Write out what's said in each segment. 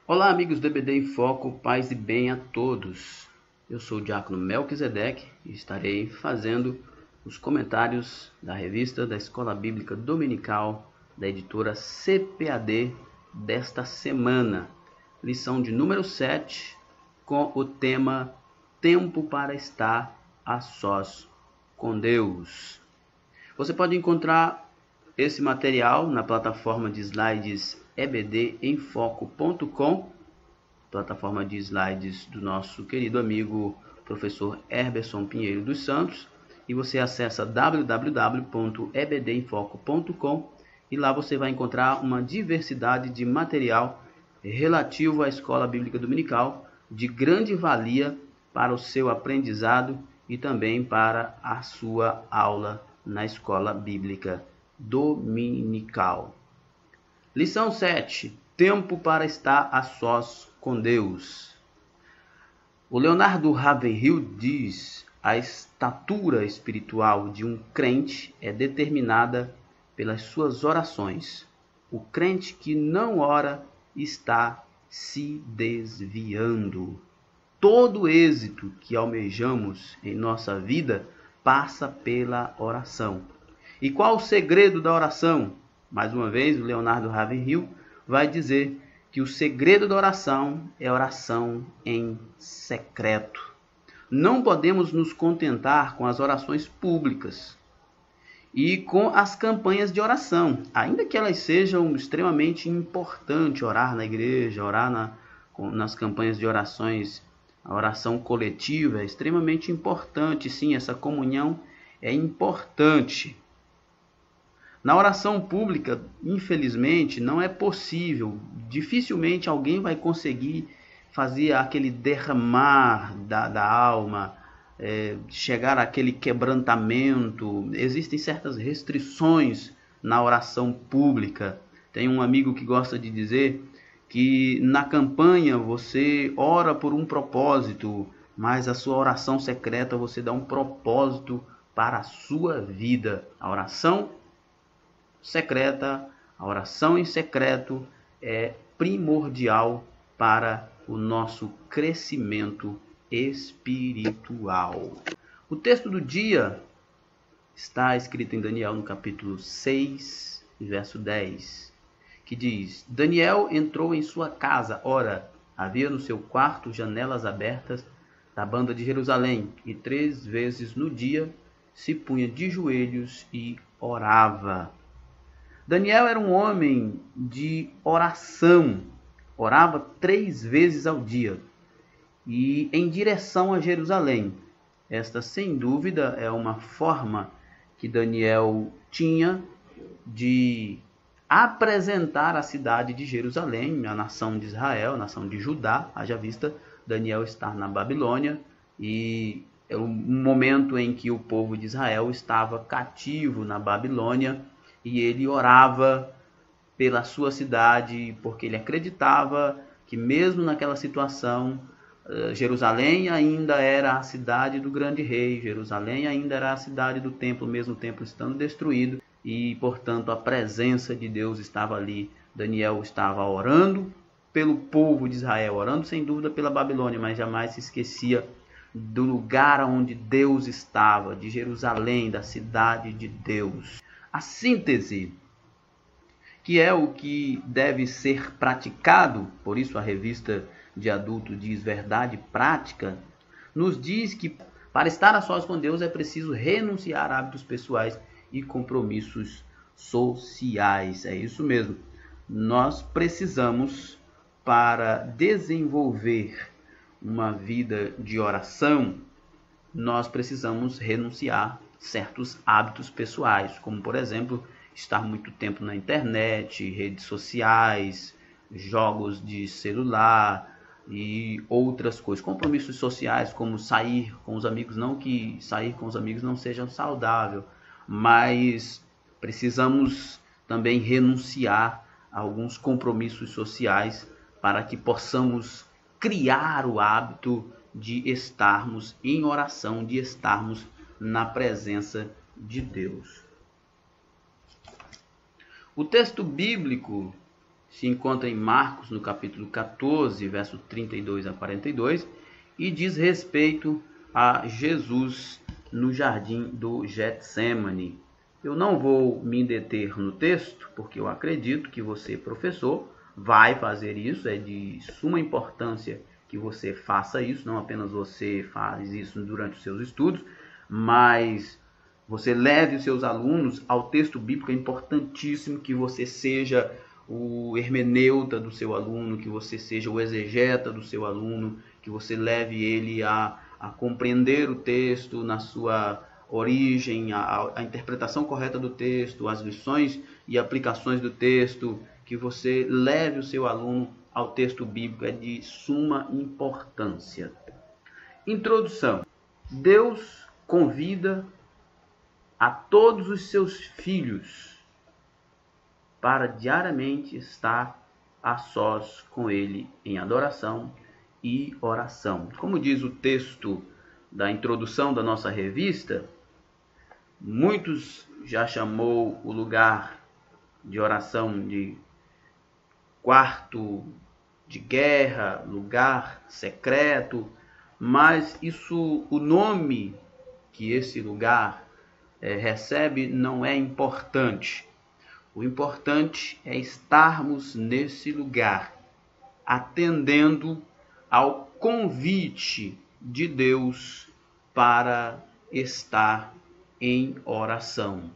Olá, amigos do EBD em Foco, paz e bem a todos. Eu sou o Diácono Melquisedeque e estarei fazendo os comentários da revista da Escola Bíblica Dominical da editora CPAD desta semana. Lição de número 7, com o tema Tempo para estar a sós com Deus. Você pode encontrar esse material na plataforma de slides ebdemfoco.com, plataforma de slides do nosso querido amigo professor Herberson Pinheiro dos Santos, e você acessa www.ebdemfoco.com e lá você vai encontrar uma diversidade de material relativo à Escola Bíblica Dominical de grande valia para o seu aprendizado e também para a sua aula na Escola Bíblica Dominical. Lição 7. Tempo para estar a sós com Deus. O Leonardo Ravenhill diz: a estatura espiritual de um crente é determinada pelas suas orações. O crente que não ora está se desviando. Todo êxito que almejamos em nossa vida passa pela oração. E qual o segredo da oração? Mais uma vez, o Leonardo Ravenhill vai dizer que o segredo da oração é oração em secreto. Não podemos nos contentar com as orações públicas e com as campanhas de oração, ainda que elas sejam extremamente importantes, orar na igreja, orar nas campanhas de orações. A oração coletiva é extremamente importante, sim, essa comunhão é importante. Na oração pública, infelizmente, não é possível. Dificilmente alguém vai conseguir fazer aquele derramar da alma, chegar àquele quebrantamento. Existem certas restrições na oração pública. Tem um amigo que gosta de dizer que na campanha você ora por um propósito, mas a sua oração secreta você dá um propósito para a sua vida. A oração secreta, a oração em secreto é primordial para o nosso crescimento espiritual. O texto do dia está escrito em Daniel no capítulo 6, verso 10, que diz: Daniel entrou em sua casa, ora, havia no seu quarto janelas abertas da banda de Jerusalém, e 3 vezes no dia se punha de joelhos e orava. Daniel era um homem de oração, orava 3 vezes ao dia e em direção a Jerusalém. Esta, sem dúvida, é uma forma que Daniel tinha de apresentar a cidade de Jerusalém, a nação de Israel, a nação de Judá. Haja vista Daniel estar na Babilônia e é um momento em que o povo de Israel estava cativo na Babilônia. E ele orava pela sua cidade, porque ele acreditava que mesmo naquela situação, Jerusalém ainda era a cidade do grande rei, Jerusalém ainda era a cidade do templo, mesmo o templo estando destruído, e portanto a presença de Deus estava ali. Daniel estava orando pelo povo de Israel, orando sem dúvida pela Babilônia, mas jamais se esquecia do lugar onde Deus estava, de Jerusalém, da cidade de Deus. A síntese, que é o que deve ser praticado, por isso a revista de adulto diz verdade prática, nos diz que para estar a sós com Deus é preciso renunciar a hábitos pessoais e compromissos sociais. É isso mesmo. Nós precisamos, para desenvolver uma vida de oração, nós precisamos renunciar certos hábitos pessoais, como por exemplo, estar muito tempo na internet, redes sociais, jogos de celular e outras coisas. Compromissos sociais, como sair com os amigos, não que sair com os amigos não seja saudável, mas precisamos também renunciar a alguns compromissos sociais para que possamos criar o hábito de estarmos em oração, de estarmos na presença de Deus. O texto bíblico se encontra em Marcos, no capítulo 14, verso 32 a 42, e diz respeito a Jesus no jardim do Getsêmani. Eu não vou me deter no texto, porque eu acredito que você, professor, vai fazer isso. É de suma importância que você faça isso, não apenas você faz isso durante os seus estudos, mas você leve os seus alunos ao texto bíblico. É importantíssimo que você seja o hermeneuta do seu aluno, que você seja o exegeta do seu aluno, que você leve ele a compreender o texto na sua origem, a interpretação correta do texto, as lições e aplicações do texto, que você leve o seu aluno ao texto bíblico. É de suma importância. Introdução. Deus convida a todos os seus filhos para diariamente estar a sós com Ele em adoração e oração. Como diz o texto da introdução da nossa revista, muitos já chamou o lugar de oração de quarto de guerra, lugar secreto, mas o nome que esse lugar recebe não é importante. O importante é estarmos nesse lugar, atendendo ao convite de Deus para estar em oração.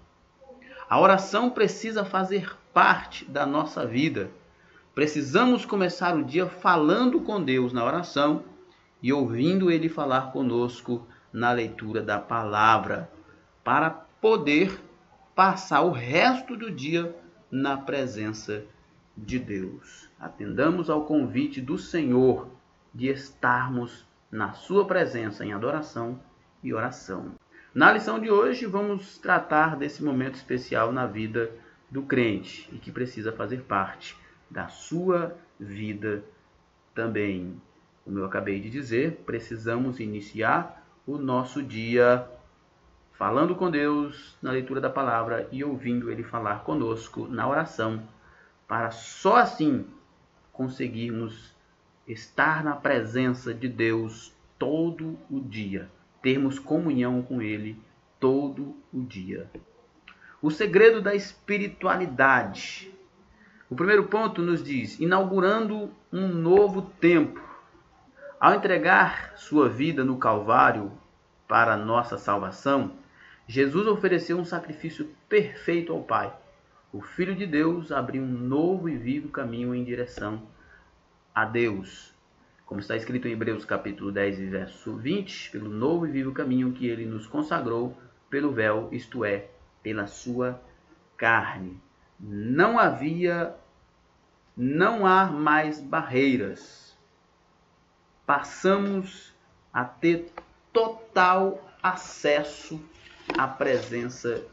A oração precisa fazer parte da nossa vida. Precisamos começar o dia falando com Deus na oração e ouvindo Ele falar conosco na leitura da palavra, para poder passar o resto do dia na presença de Deus. Atendamos ao convite do Senhor de estarmos na sua presença em adoração e oração. Na lição de hoje vamos tratar desse momento especial na vida do crente e que precisa fazer parte da sua vida também. Como eu acabei de dizer, precisamos iniciar o nosso dia falando com Deus na leitura da palavra e ouvindo Ele falar conosco na oração, para só assim conseguirmos estar na presença de Deus todo o dia, termos comunhão com Ele todo o dia. O segredo da espiritualidade. O primeiro ponto nos diz: inaugurando um novo tempo. Ao entregar sua vida no Calvário para a nossa salvação, Jesus ofereceu um sacrifício perfeito ao Pai. O Filho de Deus abriu um novo e vivo caminho em direção a Deus. Como está escrito em Hebreus capítulo 10, verso 20, pelo novo e vivo caminho que Ele nos consagrou pelo véu, isto é, pela sua carne. Não há mais barreiras. Passamos a ter total acesso à presença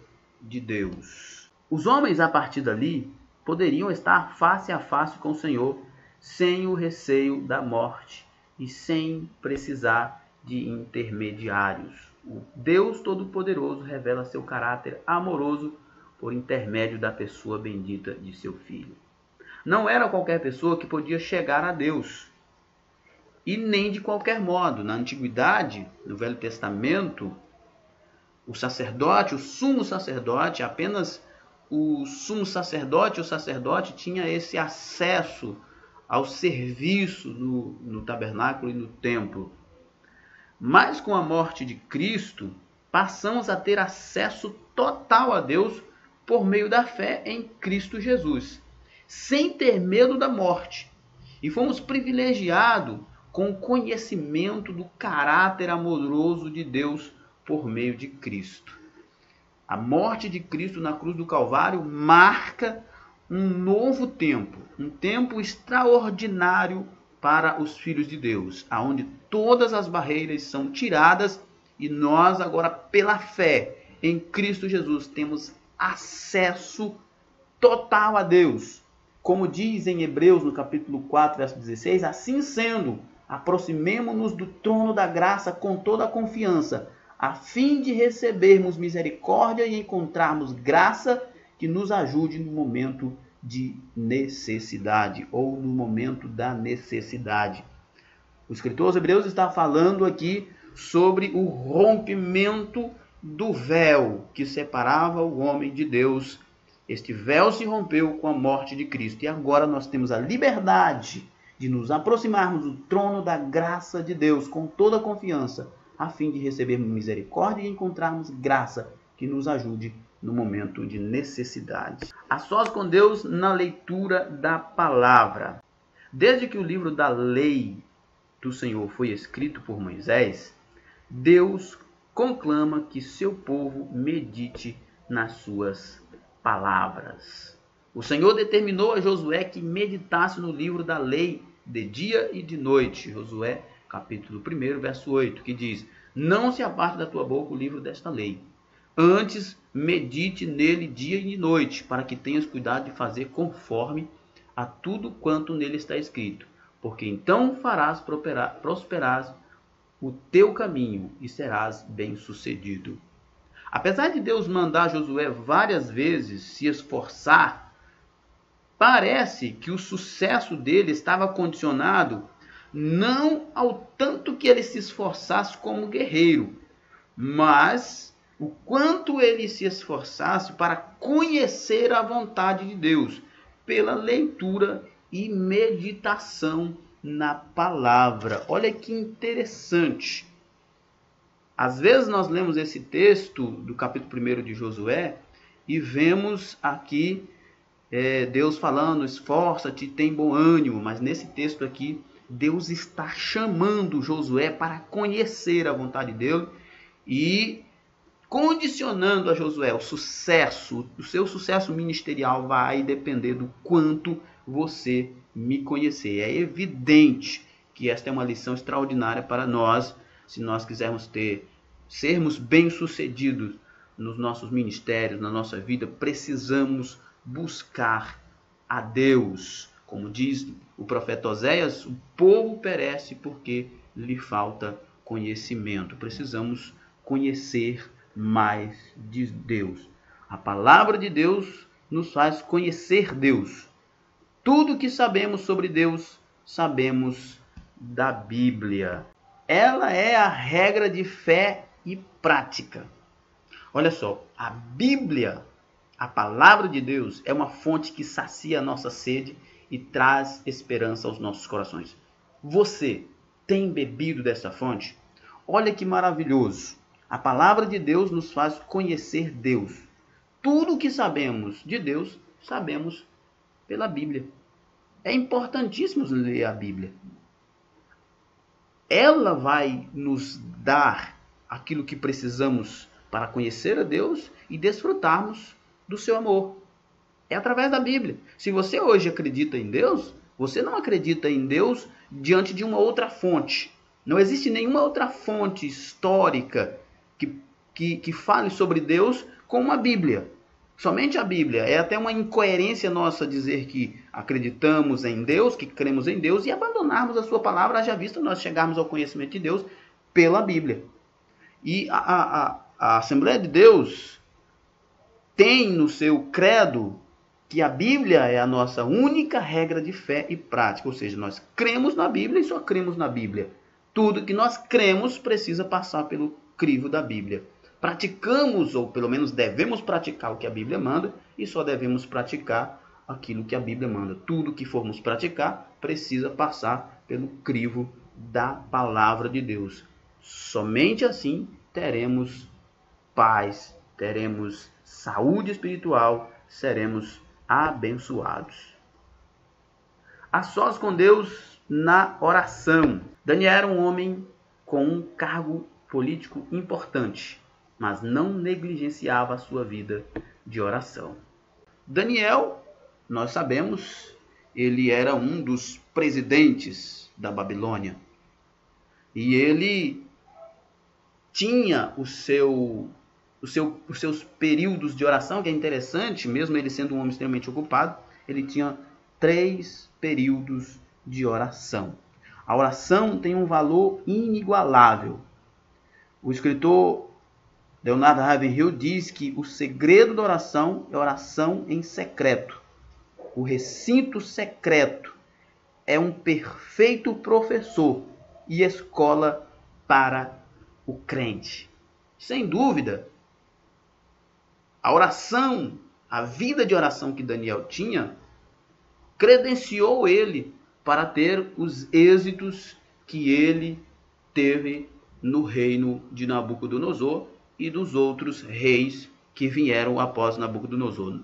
de Deus. Os homens, a partir dali, poderiam estar face a face com o Senhor, sem o receio da morte e sem precisar de intermediários. O Deus Todo-Poderoso revela seu caráter amoroso por intermédio da pessoa bendita de seu Filho. Não era qualquer pessoa que podia chegar a Deus, e nem de qualquer modo. Na antiguidade, no Velho Testamento, o sacerdote, o sumo sacerdote, apenas o sumo sacerdote, o sacerdote tinha esse acesso ao serviço no tabernáculo e no templo. Mas com a morte de Cristo, passamos a ter acesso total a Deus por meio da fé em Cristo Jesus, sem ter medo da morte. E fomos privilegiados com o conhecimento do caráter amoroso de Deus por meio de Cristo. A morte de Cristo na cruz do Calvário marca um novo tempo, um tempo extraordinário para os filhos de Deus, aonde todas as barreiras são tiradas e nós agora, pela fé em Cristo Jesus, temos acesso total a Deus. Como diz em Hebreus, no capítulo 4, verso 16, assim sendo, aproximemo-nos do trono da graça com toda a confiança, a fim de recebermos misericórdia e encontrarmos graça que nos ajude no momento de necessidade ou no momento da necessidade. O escritor aos Hebreus está falando aqui sobre o rompimento do véu que separava o homem de Deus. Este véu se rompeu com a morte de Cristo e agora nós temos a liberdade de nos aproximarmos do trono da graça de Deus com toda a confiança, a fim de recebermos misericórdia e encontrarmos graça que nos ajude no momento de necessidade. A sós com Deus na leitura da palavra. Desde que o livro da lei do Senhor foi escrito por Moisés, Deus conclama que seu povo medite nas suas palavras. O Senhor determinou a Josué que meditasse no livro da lei de dia e de noite. Josué, capítulo 1, verso 8, que diz: não se aparte da tua boca o livro desta lei. Antes, medite nele dia e de noite, para que tenhas cuidado de fazer conforme a tudo quanto nele está escrito. Porque então farás prosperar o teu caminho e serás bem-sucedido. Apesar de Deus mandar Josué várias vezes se esforçar, parece que o sucesso dele estava condicionado não ao tanto que ele se esforçasse como guerreiro, mas o quanto ele se esforçasse para conhecer a vontade de Deus, pela leitura e meditação na palavra. Olha que interessante. Às vezes nós lemos esse texto do capítulo 1 de Josué e vemos aqui Deus falando: esforça-te, tem bom ânimo. Mas nesse texto aqui, Deus está chamando Josué para conhecer a vontade dele e condicionando a Josué o seu sucesso ministerial vai depender do quanto você me conhecer. É evidente que esta é uma lição extraordinária para nós, se nós quisermos sermos bem-sucedidos nos nossos ministérios, na nossa vida, precisamos buscar a Deus. Como diz o profeta Oséias, o povo perece porque lhe falta conhecimento. Precisamos conhecer mais de Deus. A palavra de Deus nos faz conhecer Deus. Tudo que sabemos sobre Deus, sabemos da Bíblia. Ela é a regra de fé e prática. Olha só, a Bíblia, a palavra de Deus, é uma fonte que sacia a nossa sede e traz esperança aos nossos corações. Você tem bebido dessa fonte? Olha que maravilhoso. A palavra de Deus nos faz conhecer Deus. Tudo o que sabemos de Deus, sabemos pela Bíblia. É importantíssimo ler a Bíblia. Ela vai nos dar aquilo que precisamos para conhecer a Deus e desfrutarmos do seu amor. É através da Bíblia. Se você hoje acredita em Deus, você não acredita em Deus diante de uma outra fonte. Não existe nenhuma outra fonte histórica que fale sobre Deus como a Bíblia. Somente a Bíblia. É até uma incoerência nossa dizer que acreditamos em Deus, que cremos em Deus e abandonarmos a sua palavra, haja vista nós chegarmos ao conhecimento de Deus pela Bíblia. E a Assembleia de Deus tem no seu credo que a Bíblia é a nossa única regra de fé e prática. Ou seja, nós cremos na Bíblia e só cremos na Bíblia. Tudo que nós cremos precisa passar pelo crivo da Bíblia. Praticamos, ou pelo menos devemos praticar o que a Bíblia manda, e só devemos praticar aquilo que a Bíblia manda. Tudo que formos praticar precisa passar pelo crivo da palavra de Deus. Somente assim teremos paz, teremos saúde espiritual, seremos abençoados. A sós com Deus na oração. Daniel era um homem com um cargo político importante, mas não negligenciava a sua vida de oração. Daniel, nós sabemos, ele era um dos presidentes da Babilônia. E ele tinha os seus períodos de oração, que é interessante, mesmo ele sendo um homem extremamente ocupado, ele tinha 3 períodos de oração. A oração tem um valor inigualável. O escritor Leonard Ravenhill diz que o segredo da oração é oração em secreto. o recinto secreto é um perfeito professor e escola para o crente. Sem dúvida, a oração, a vida de oração que Daniel tinha, credenciou ele para ter os êxitos que ele teve no reino de Nabucodonosor e dos outros reis que vieram após Nabucodonosor.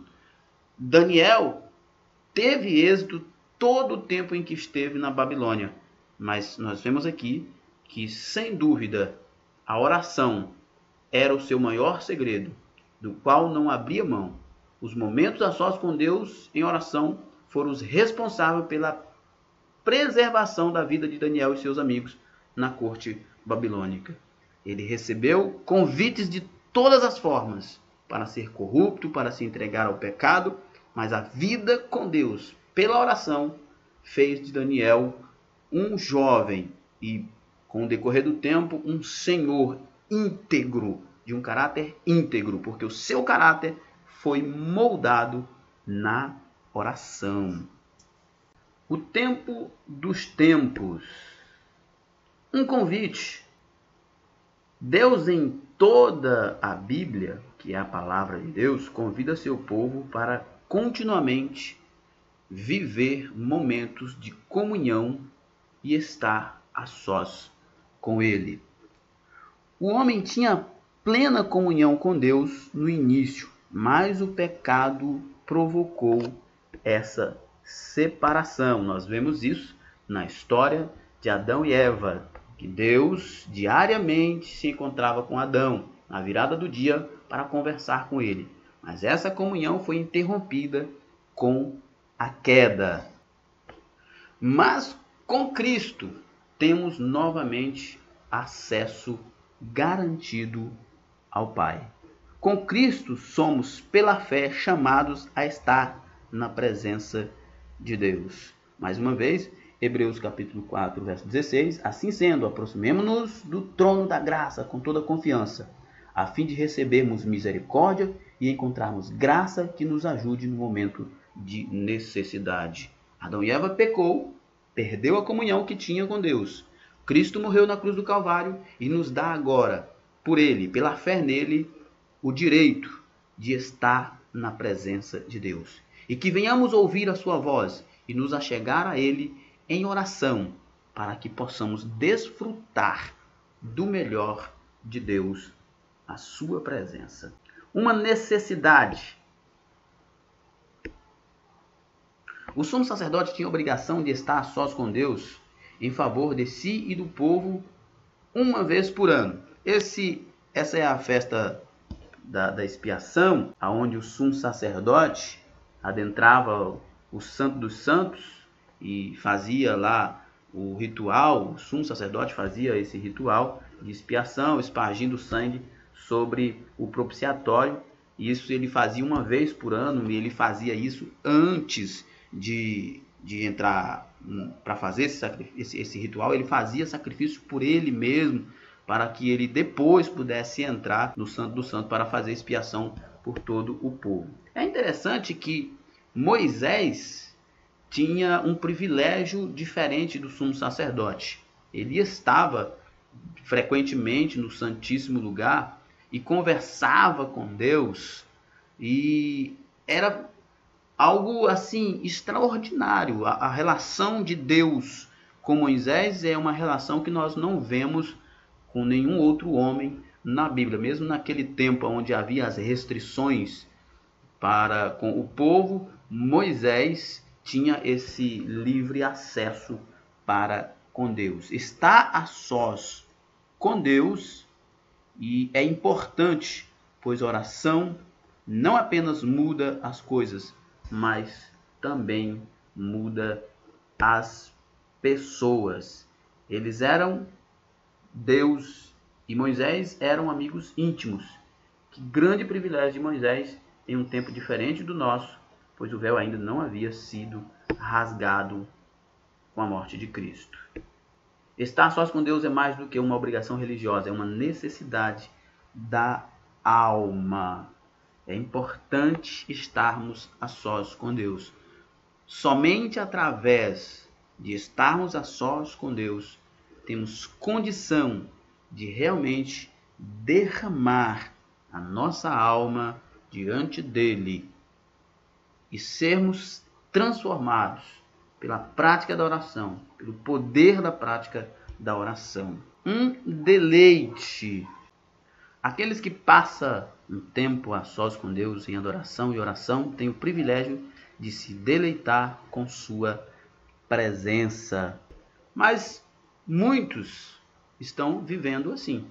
Daniel teve êxito todo o tempo em que esteve na Babilônia, mas nós vemos aqui que, sem dúvida, a oração era o seu maior segredo, do qual não abria mão. Os momentos a sós com Deus em oração foram os responsáveis pela preservação da vida de Daniel e seus amigos na corte babilônica. Ele recebeu convites de todas as formas para ser corrupto, para se entregar ao pecado, mas a vida com Deus, pela oração, fez de Daniel um jovem e, com o decorrer do tempo, um senhor íntegro, de um caráter íntegro, porque o seu caráter foi moldado na oração. O tempo dos tempos. Um convite. Deus, em toda a Bíblia, que é a palavra de Deus, convida seu povo para continuamente viver momentos de comunhão e estar a sós com Ele. O homem tinha plena comunhão com Deus no início, mas o pecado provocou essa separação. Nós vemos isso na história de Adão e Eva, que Deus diariamente se encontrava com Adão na virada do dia para conversar com ele. Mas essa comunhão foi interrompida com a queda. Mas com Cristo temos novamente acesso garantido ao Pai. Com Cristo somos, pela fé, chamados a estar na presença de Deus. Mais uma vez, Hebreus capítulo 4, verso 16. Assim sendo, aproximemo-nos do trono da graça com toda confiança, a fim de recebermos misericórdia e encontrarmos graça que nos ajude no momento de necessidade. Adão e Eva pecou, perdeu a comunhão que tinha com Deus. Cristo morreu na cruz do Calvário e nos dá agora, por Ele, pela fé nele, o direito de estar na presença de Deus. E que venhamos ouvir a sua voz e nos achegar a Ele em oração, para que possamos desfrutar do melhor de Deus, a sua presença. Uma necessidade. O sumo sacerdote tinha a obrigação de estar a sós com Deus em favor de si e do povo uma vez por ano. Essa é a festa da expiação, onde o sumo sacerdote adentrava o Santo dos Santos e fazia lá o ritual. O sumo sacerdote fazia esse ritual de expiação, espargindo sangue sobre o propiciatório. Isso ele fazia uma vez por ano, e ele fazia isso antes de entrar para fazer esse ritual. Ele fazia sacrifício por ele mesmo, para que ele depois pudesse entrar no Santo do Santo para fazer expiação por todo o povo. É interessante que Moisés tinha um privilégio diferente do sumo sacerdote. Ele estava frequentemente no Santíssimo Lugar e conversava com Deus, e era algo assim extraordinário. A relação de Deus com Moisés é uma relação que nós não vemos com nenhum outro homem na Bíblia. Mesmo naquele tempo onde havia as restrições para com o povo, Moisés tinha esse livre acesso para com Deus. Estar a sós com Deus e é importante, pois a oração não apenas muda as coisas, mas também muda as pessoas. Eles eram Deus e Moisés eram amigos íntimos. Que grande privilégio de Moisés em um tempo diferente do nosso, pois o véu ainda não havia sido rasgado com a morte de Cristo. Estar sós com Deus é mais do que uma obrigação religiosa, é uma necessidade da alma. É importante estarmos a sós com Deus. Somente através de estarmos a sós com Deus, temos condição de realmente derramar a nossa alma diante dele e sermos transformados pela prática da oração, pelo poder da prática da oração. Um deleite. Aqueles que passam um tempo a sós com Deus em adoração e oração têm o privilégio de se deleitar com sua presença. Mas muitos estão vivendo assim.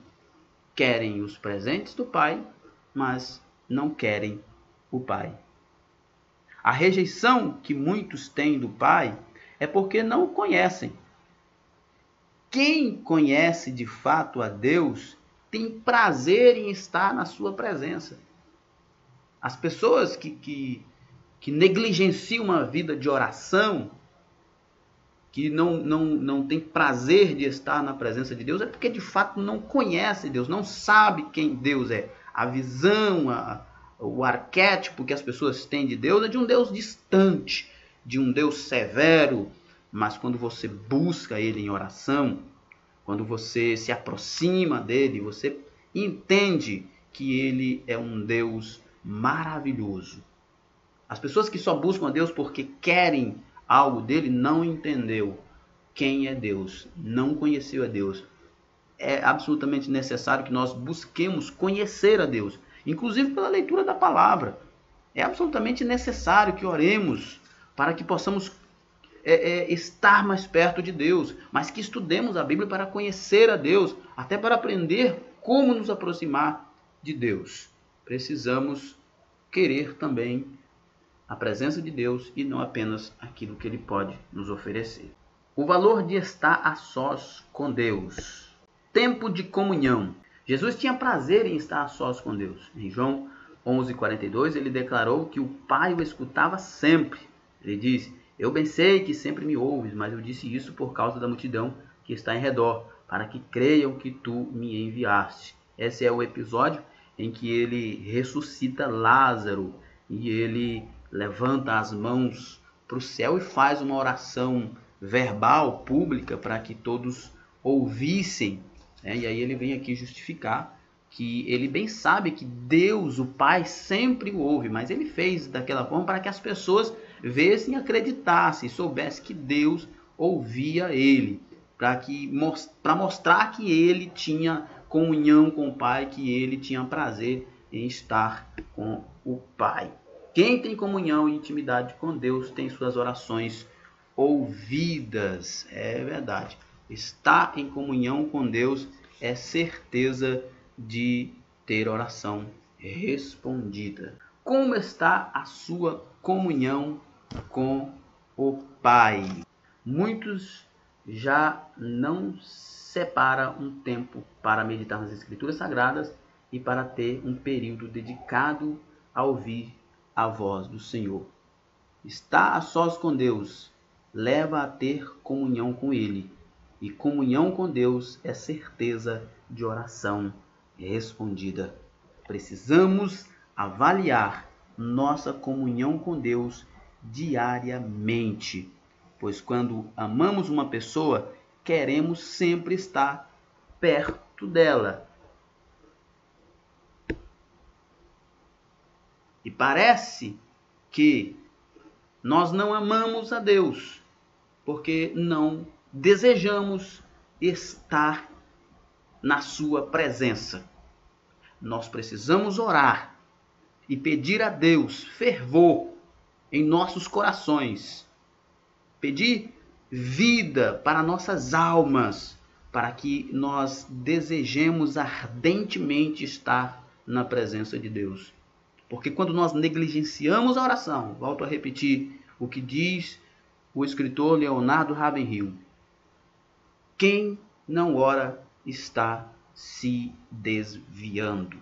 Querem os presentes do Pai, mas não querem o Pai. A rejeição que muitos têm do Pai é porque não o conhecem. Quem conhece de fato a Deus tem prazer em estar na sua presença. As pessoas que negligenciam uma vida de oração, que não tem prazer de estar na presença de Deus, é porque de fato não conhece Deus, não sabe quem Deus é. A visão, o arquétipo que as pessoas têm de Deus é de um Deus distante, de um Deus severo. Mas quando você busca Ele em oração, quando você se aproxima dele, você entende que Ele é um Deus maravilhoso. As pessoas que só buscam a Deus porque querem algo dele não entendeu quem é Deus, não conheceu a Deus. É absolutamente necessário que nós busquemos conhecer a Deus, inclusive pela leitura da palavra. É absolutamente necessário que oremos para que possamos estar mais perto de Deus, mas que estudemos a Bíblia para conhecer a Deus, até para aprender como nos aproximar de Deus. Precisamos querer também a presença de Deus e não apenas aquilo que Ele pode nos oferecer. O valor de estar a sós com Deus. Tempo de comunhão. Jesus tinha prazer em estar a sós com Deus. Em João 11:42, ele declarou que o Pai o escutava sempre. Ele disse: eu bem sei que sempre me ouves, mas eu disse isso por causa da multidão que está em redor, para que creiam que tu me enviaste. Esse é o episódio em que ele ressuscita Lázaro e ele levanta as mãos para o céu e faz uma oração verbal, pública, para que todos ouvissem. E aí ele vem aqui justificar que ele bem sabe que Deus, o Pai, sempre o ouve, mas ele fez daquela forma para que as pessoas vissem, acreditassem, soubessem que Deus ouvia ele, para mostrar que ele tinha comunhão com o Pai, que ele tinha prazer em estar com o Pai. Quem tem comunhão e intimidade com Deus tem suas orações ouvidas. É verdade. Estar em comunhão com Deus é certeza de ter oração respondida. Como está a sua comunhão com o Pai? Muitos já não separam um tempo para meditar nas Escrituras Sagradas e para ter um período dedicado a ouvir a voz do Senhor. Estar a sós com Deus leva a ter comunhão com Ele. E comunhão com Deus é certeza de oração respondida. Precisamos avaliar nossa comunhão com Deus diariamente, pois quando amamos uma pessoa, queremos sempre estar perto dela. E parece que nós não amamos a Deus, porque não desejamos estar na sua presença. Nós precisamos orar e pedir a Deus fervor em nossos corações. Pedir vida para nossas almas, para que nós desejemos ardentemente estar na presença de Deus. Porque quando nós negligenciamos a oração, volto a repetir o que diz o escritor Leonardo Ravenhill: quem não ora está se desviando.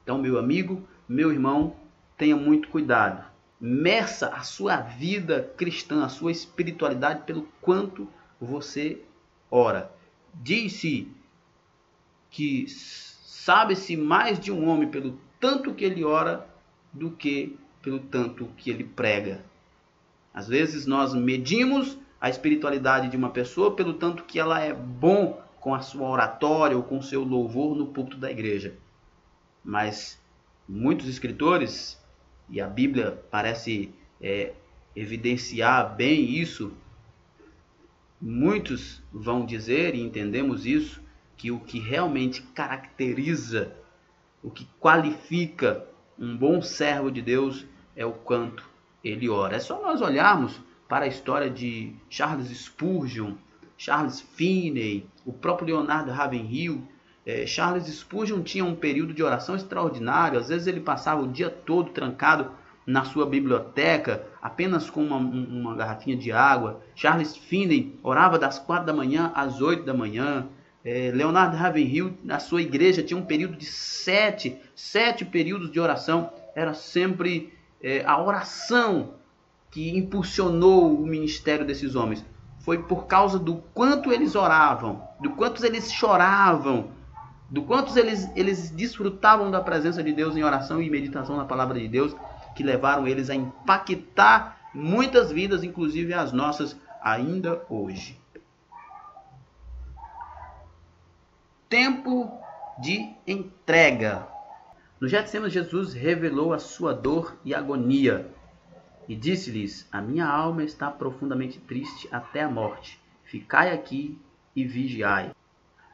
Então, meu amigo, meu irmão, tenha muito cuidado. Meça a sua vida cristã, a sua espiritualidade pelo quanto você ora. Diz-se que sabe-se mais de um homem pelo tanto que ele ora do que pelo tanto que ele prega. Às vezes nós medimos a espiritualidade de uma pessoa pelo tanto que ela é bom com a sua oratória ou com o seu louvor no púlpito da igreja. Mas muitos escritores, e a Bíblia parece evidenciar bem isso, muitos vão dizer, e entendemos isso, que o que realmente caracteriza, o que qualifica um bom servo de Deus é o quanto ele ora. É só nós olharmos para a história de Charles Spurgeon, Charles Finney, o próprio Leonardo Ravenhill. Charles Spurgeon tinha um período de oração extraordinário. Às vezes ele passava o dia todo trancado na sua biblioteca, apenas com uma garrafinha de água. Charles Finney orava das 4 da manhã às 8 da manhã. Leonardo Ravenhill, na sua igreja, tinha um período de 7 períodos de oração. Era sempre a oração que impulsionou o ministério desses homens. Foi por causa do quanto eles oravam, do quanto eles choravam, do quanto eles desfrutavam da presença de Deus em oração e meditação na palavra de Deus, que levaram eles a impactar muitas vidas, inclusive as nossas, ainda hoje. Tempo de entrega. No Getsemane, Jesus revelou a sua dor e agonia e disse-lhes: a minha alma está profundamente triste até a morte. Ficai aqui e vigiai.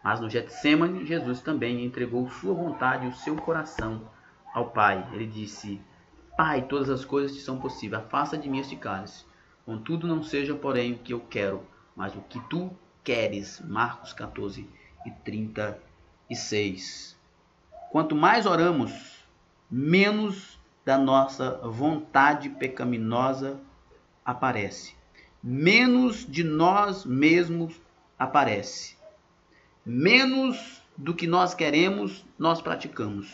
Mas no Getsemane, Jesus também entregou sua vontade e o seu coração ao Pai. Ele disse: Pai, todas as coisas te são possíveis. Afasta de mim este cálice. Contudo, não seja, porém, o que eu quero, mas o que tu queres. Marcos 14:36. Quanto mais oramos, menos da nossa vontade pecaminosa aparece. Menos de nós mesmos aparece. Menos do que nós queremos, nós praticamos.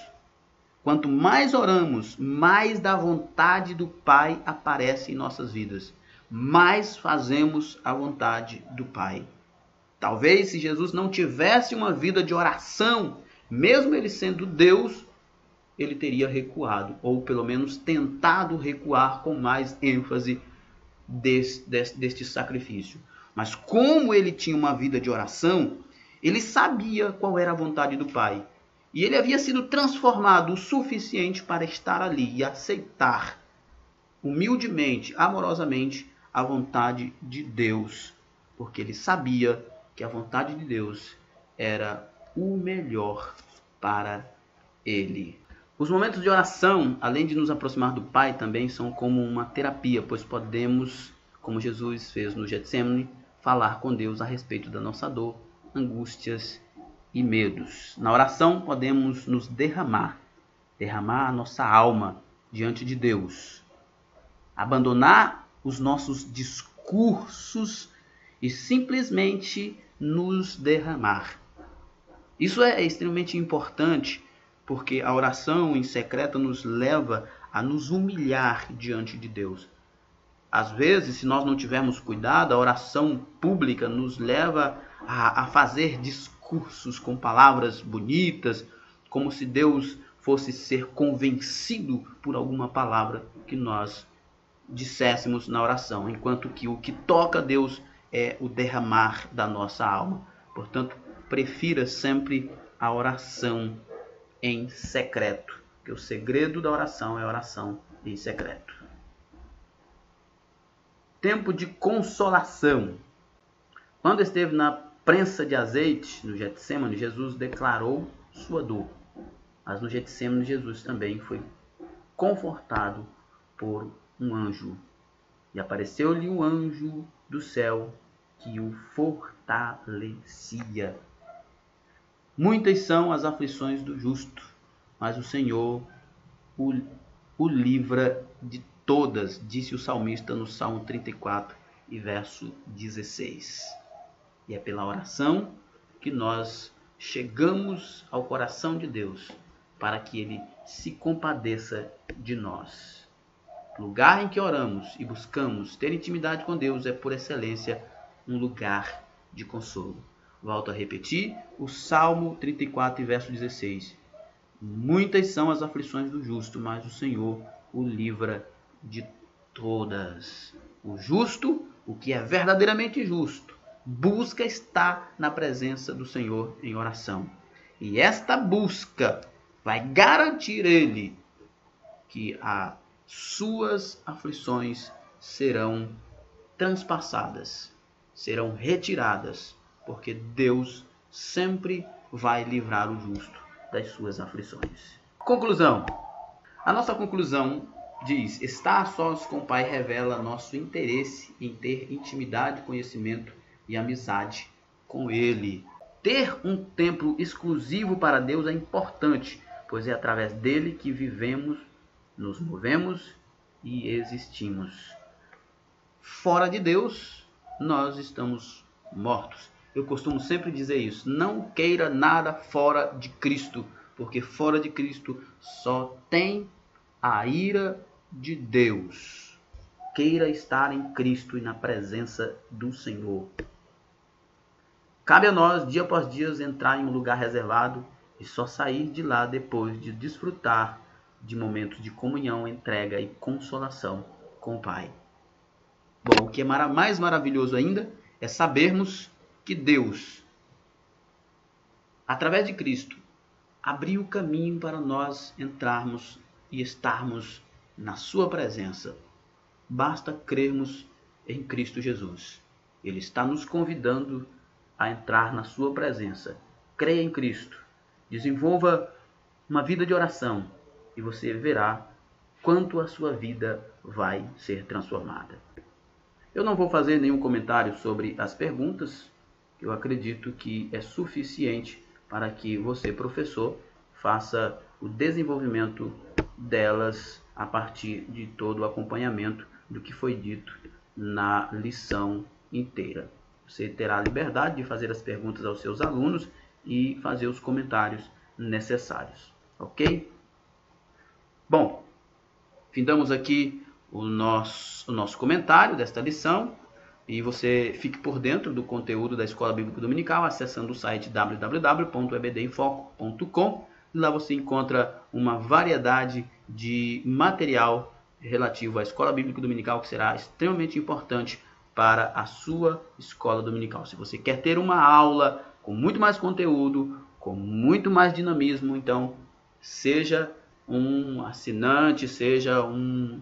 Quanto mais oramos, mais da vontade do Pai aparece em nossas vidas. Mais fazemos a vontade do Pai. Talvez se Jesus não tivesse uma vida de oração, mesmo ele sendo Deus, ele teria recuado, ou pelo menos tentado recuar com mais ênfase deste sacrifício. Mas como ele tinha uma vida de oração, ele sabia qual era a vontade do Pai. E ele havia sido transformado o suficiente para estar ali e aceitar humildemente, amorosamente, a vontade de Deus. Porque ele sabia que a vontade de Deus era o melhor para ele. Os momentos de oração, além de nos aproximar do Pai, também são como uma terapia, pois podemos, como Jesus fez no Getsemane, falar com Deus a respeito da nossa dor, angústias e medos. Na oração podemos nos derramar a nossa alma diante de Deus, abandonar os nossos discursos e simplesmente nos derramar. Isso é extremamente importante, porque a oração em secreto nos leva a nos humilhar diante de Deus. Às vezes, se nós não tivermos cuidado, a oração pública nos leva a fazer discursos com palavras bonitas, como se Deus fosse ser convencido por alguma palavra que nós disséssemos na oração, enquanto que o que toca a Deus é o derramar da nossa alma. Portanto, prefira sempre a oração em secreto, porque o segredo da oração é a oração em secreto. Tempo de consolação. Quando esteve na prensa de azeite no Getsemane, Jesus declarou sua dor. Mas no Getsemane, Jesus também foi confortado por um anjo. E apareceu-lhe um anjo do céu que o fortalecia. Muitas são as aflições do justo, mas o Senhor o livra de todas, disse o salmista no Salmo 34 e verso 16. E é pela oração que nós chegamos ao coração de Deus, para que Ele se compadeça de nós. O lugar em que oramos e buscamos ter intimidade com Deus é, por excelência, um lugar de consolo. Volto a repetir o Salmo 34 e verso 16. Muitas são as aflições do justo, mas o Senhor o livra de todas. O justo, o que é verdadeiramente justo, busca estar na presença do Senhor em oração. E esta busca vai garantir ele que as suas aflições serão transpassadas, serão retiradas, porque Deus sempre vai livrar o justo das suas aflições. Conclusão. A nossa conclusão diz: estar a sós com o Pai revela nosso interesse em ter intimidade, conhecimento e amizade com Ele. Ter um templo exclusivo para Deus é importante, pois é através dele que vivemos, nos movemos e existimos. Fora de Deus, nós estamos mortos. Eu costumo sempre dizer isso: não queira nada fora de Cristo, porque fora de Cristo só tem a ira de Deus. Queira estar em Cristo e na presença do Senhor. Cabe a nós, dia após dia, entrar em um lugar reservado e só sair de lá depois de desfrutar de momentos de comunhão, entrega e consolação com o Pai. Bom, o que é mais maravilhoso ainda é sabermos que Deus, através de Cristo, abriu o caminho para nós entrarmos e estarmos na sua presença. Basta crermos em Cristo Jesus. Ele está nos convidando a entrar na sua presença. Creia em Cristo. Desenvolva uma vida de oração e você verá quanto a sua vida vai ser transformada. Eu não vou fazer nenhum comentário sobre as perguntas. Eu acredito que é suficiente para que você, professor, faça o desenvolvimento delas a partir de todo o acompanhamento do que foi dito na lição inteira. Você terá a liberdade de fazer as perguntas aos seus alunos e fazer os comentários necessários, ok? Bom, findamos aqui o nosso comentário desta lição e você fique por dentro do conteúdo da Escola Bíblica Dominical acessando o site www.ebdinfoco.com. Lá você encontra uma variedade de material relativo à Escola Bíblica Dominical que será extremamente importante para a sua escola dominical. Se você quer ter uma aula com muito mais conteúdo, com muito mais dinamismo, então seja um assinante, seja um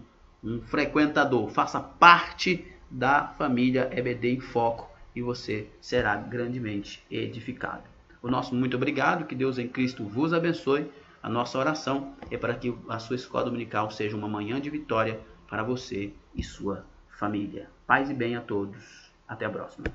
frequentador, faça parte da família EBD em Foco e você será grandemente edificado. O nosso muito obrigado, que Deus em Cristo vos abençoe. A nossa oração é para que a sua escola dominical seja uma manhã de vitória para você e sua família. Paz e bem a todos. Até a próxima.